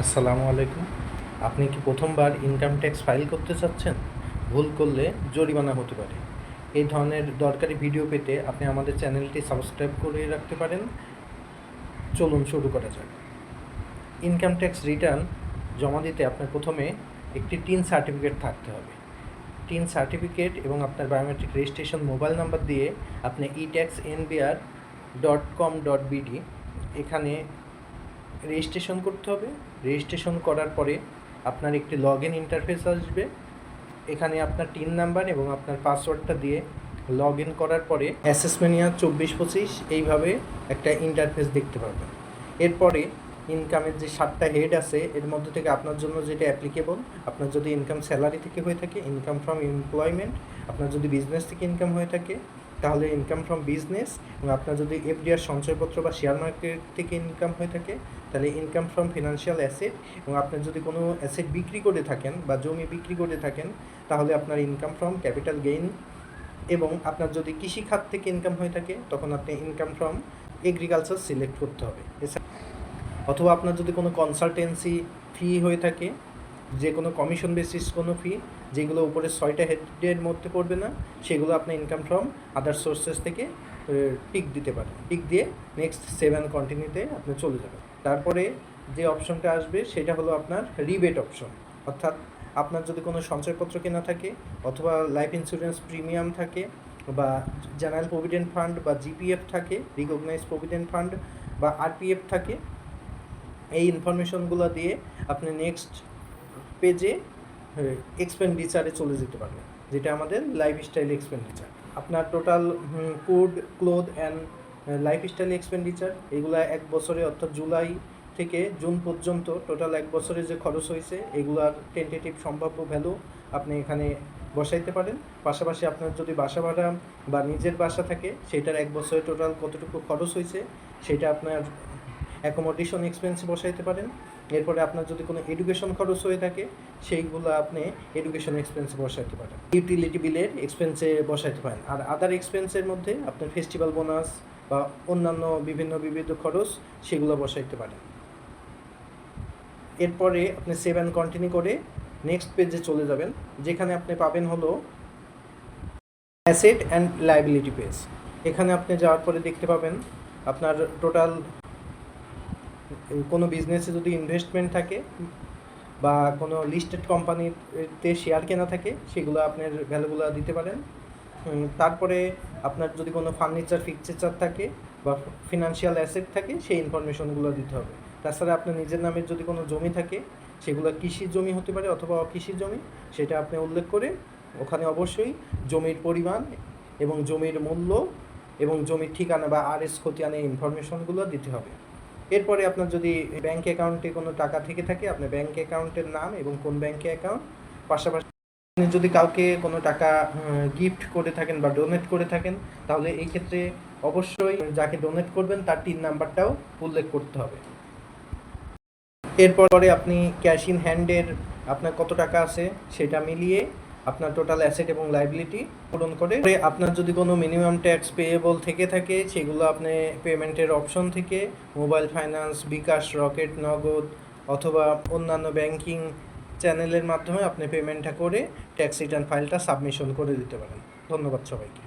আসসালামু আলাইকুম। আপনি কি প্রথমবার ইনকাম ট্যাক্স ফাইল করতে চাচ্ছেন? ভুল করলে জরিমানা হতে পারে। এই ধরনের দরকারি ভিডিও পেতে আপনি আমাদের চ্যানেলটি সাবস্ক্রাইব করে রাখতে পারেন। চলুন শুরু করা যাক। ইনকাম ট্যাক্স রিটার্ন জমা দিতে আপনার প্রথমে একটি টিন সার্টিফিকেট থাকতে হবে। টিন সার্টিফিকেট এবং আপনার বায়োমেট্রিক রেজিস্ট্রেশন মোবাইল নাম্বার দিয়ে আপনি etaxnbr.com.bd এখানে রেজিস্ট্রেশন করতে হবে। রেজিস্ট্রেশন করার পরে আপনার একটি লগ ইন ইন্টারফেস আসবে। এখানে আপনার টিন নাম্বার এবং আপনার পাসওয়ার্ডটা দিয়ে লগ ইন করার পরে অ্যাসেসমেনিয়া 24-25 এইভাবে একটা ইন্টারফেস দেখতে পাবেন। এরপরে ইনকামের যে 7টা হেড আছে এর মধ্যে থেকে আপনার জন্য যেটা অ্যাপ্লিকেবল, আপনার যদি ইনকাম স্যালারি থেকে হয়ে থাকে ইনকাম ফ্রম এমপ্লয়মেন্ট, আপনার যদি বিজনেস থেকে ইনকাম হয়ে থাকে তাহলে ইনকাম ফ্রম বিজনেস, এবং আপনার যদি এফডিআর সঞ্চয়পত্র বা শেয়ার মার্কেট থেকে ইনকাম হয়ে থাকে তাহলে ইনকাম ফ্রম ফিনান্সিয়াল অ্যাসেট, এবং আপনার যদি কোনো অ্যাসেট বিক্রি করে থাকেন বা জমি বিক্রি করে থাকেন তাহলে আপনার ইনকাম ফ্রম ক্যাপিটাল গেইন, এবং আপনার যদি কৃষিখাত থেকে ইনকাম হয়ে থাকে তখন আপনি ইনকাম ফ্রম এগ্রিকালচার সিলেক্ট করতে হবে। অথবা আপনার যদি কোনো কনসালটেন্সি ফি হয়ে থাকে, যে কোনো কমিশন বেসিস কোনো ফি যেগুলো উপরে 6টা হেডের মধ্যে পড়বে না, সেগুলো আপনি ইনকাম ফ্রম আদার সোর্সেস থেকে টিক দিতে পারেন। টিক দিয়ে নেক্সট 7 কন্টিনিউতে আপনি চলে যাবেন। তারপরে যে অপশনটা আসবে সেটা হলো আপনার রিবেট অপশন, অর্থাৎ আপনার যদি কোনো সঞ্চয়পত্র কেনা থাকে অথবা লাইফ ইন্স্যুরেন্স প্রিমিয়াম থাকে বা জেনারেল প্রভিডেন্ট ফান্ড বা জিপিএফ থাকে, রিকগনাইজ প্রভিডেন্ট ফান্ড বা আরপিএফ থাকে, এই ইনফরমেশনগুলো দিয়ে আপনি নেক্সট পেজে এক্সপেন্ডিচারে চলে যেতে পারবেন, যেটা আমাদের লাইফস্টাইল এক্সপেন্ডিচার। আপনার total food, cloth and lifestyle expenditure এগুলো এক বছরে অর্থাৎ জুলাই থেকে জুন পর্যন্ত টোটাল এক বছরে যে খরচ হয়েছে এগুলার টেন্টেটিভ সম্ভাব্য ভ্যালু আপনি এখানে বসাইতে পারেন। পাশাপাশি আপনার যদি বাসা ভাড়া বা নিজের বাসা থাকে সেটার এক বছরে টোটাল কতটুকু খরচ হয়েছে সেটা আপনার অ্যাকোমোডেশন এক্সপেন্সে বসাইতে পারেন। এরপরে আপনার যদি কোনো এডুকেশন খরচ হয়ে থাকে সেইগুলো আপনি এডুকেশন এক্সপেন্সে বসাইতে পারেন, ইউটিলিটি বিলের এক্সপেন্সে বসাইতে পারেন। আর আদার এক্সপেন্সের মধ্যে আপনার ফেস্টিভ্যাল বোনাস বা অন্যান্য বিবিধ খরচ সেগুলো বসাইতে পারেন। এরপরে আপনি 7 কন্টিনিউ করে নেক্সট পেজে চলে যাবেন, যেখানে আপনি পাবেন হলো অ্যাসেট অ্যান্ড লায়াবিলিটি পেজ। এখানে আপনি যাওয়ার পরে দেখতে পাবেন আপনার টোটাল কোনো বিজনেসে যদি ইনভেস্টমেন্ট থাকে বা কোনো লিস্টেড কোম্পানিতে শেয়ার কেনা থাকে সেগুলো আপনার ভ্যালুগুলো দিতে পারেন। তারপরে আপনার যদি কোনো ফার্নিচার ফিকচার থাকে বা ফিনান্সিয়াল অ্যাসেট থাকে সেই ইনফরমেশনগুলো দিতে হবে। তাছাড়া আপনার নিজের নামের যদি কোনো জমি থাকে সেগুলো কৃষি জমি হতে পারে অথবা অকৃষি জমি, সেটা আপনি উল্লেখ করে ওখানে অবশ্যই জমির পরিমাণ এবং জমির মূল্য এবং জমির ঠিকানা বা আরএস খতিয়ানের ইনফরমেশনগুলো দিতে হবে। এরপরে আপনার যদি ব্যাঙ্ক অ্যাকাউন্টে কোনো টাকা থেকে থাকে আপনার ব্যাঙ্ক অ্যাকাউন্টের নাম এবং কোন ব্যাঙ্কে অ্যাকাউন্ট, পাশাপাশি আপনি যদি কাউকে কোনো টাকা গিফট করে থাকেন বা ডোনেট করে থাকেন তাহলে এই ক্ষেত্রে অবশ্যই যাকে ডোনেট করবেন তার টিন নাম্বারটাও উল্লেখ করতে হবে। এরপরে আপনি ক্যাশ ইন হ্যান্ডের আপনার কত টাকা আছে সেটা মিলিয়ে আপনার টোটাল অ্যাসেট এবং লায়াবিলিটি পূরণ করে আপনার যদি কোনো মিনিমাম ট্যাক্স পেয়েবল থেকে থাকে সেগুলো আপনি পেমেন্টের অপশন থেকে মোবাইল ফাইন্যান্স, বিকাশ, রকেট, নগদ অথবা অন্যান্য ব্যাংকিং চ্যানেলের মাধ্যমে আপনি পেমেন্টটা করে ট্যাক্স রিটার্ন ফাইলটা সাবমিশন করে দিতে পারেন। ধন্যবাদ সবাইকে।